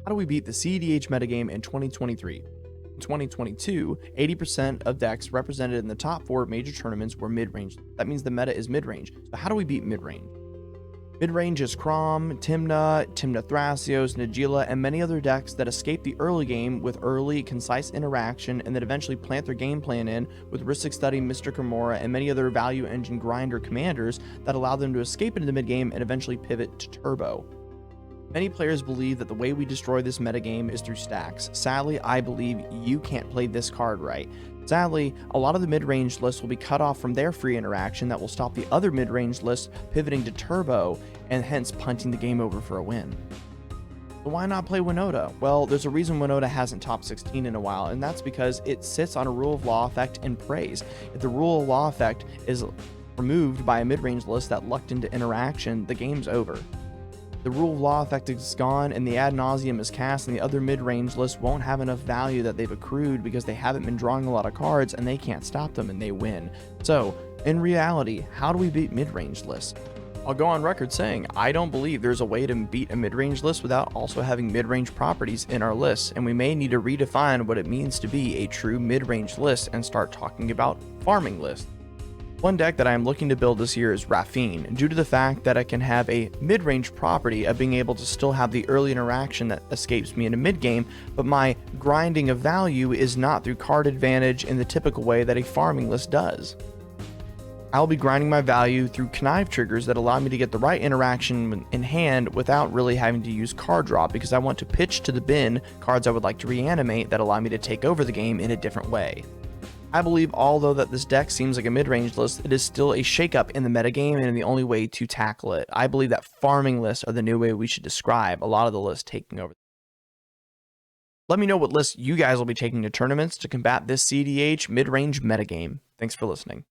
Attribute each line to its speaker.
Speaker 1: How do we beat the CEDH metagame in 2023? In 2022, 80% of decks represented in the top 4 major tournaments were mid-range. That means the meta is mid-range. So how do we beat mid-range? Mid-range is Chrom, Tymna Thrasios, Najeela, and many other decks that escape the early game with early, concise interaction and that eventually plant their game plan in with Rhystic Study, Mystic Remora, and many other value engine grinder commanders that allow them to escape into the mid-game and eventually pivot to turbo. Many players believe that the way we destroy this metagame is through stacks. Sadly, I believe you can't play this card right. Sadly, a lot of the mid-range lists will be cut off from their free interaction that will stop the other mid-range lists pivoting to turbo and hence punting the game over for a win. So why not play Winota? Well, there's a reason Winota hasn't top 16 in a while, and that's because it sits on a rule of law effect and praise. If the rule of law effect is removed by a mid-range list that lucked into interaction, the game's over. The rule of law effect is gone and the ad nauseum is cast, and the other mid-range lists won't have enough value that they've accrued because they haven't been drawing a lot of cards and they can't stop them and they win. So, in reality, how do we beat mid-range lists? I'll go on record saying I don't believe there's a way to beat a mid-range list without also having mid-range properties in our lists, and we may need to redefine what it means to be a true mid-range list and start talking about farming lists. One deck that I am looking to build this year is Raffine, due to the fact that I can have a mid-range property of being able to still have the early interaction that escapes me in a mid-game, but my grinding of value is not through card advantage in the typical way that a farming list does. I'll be grinding my value through connive triggers that allow me to get the right interaction in hand without really having to use card draw, because I want to pitch to the bin cards I would like to reanimate that allow me to take over the game in a different way. I believe, although that this deck seems like a mid-range list, it is still a shakeup in the metagame and the only way to tackle it. I believe that farming lists are the new way we should describe a lot of the lists taking over. Let me know what lists you guys will be taking to tournaments to combat this CEDH mid-range metagame. Thanks for listening.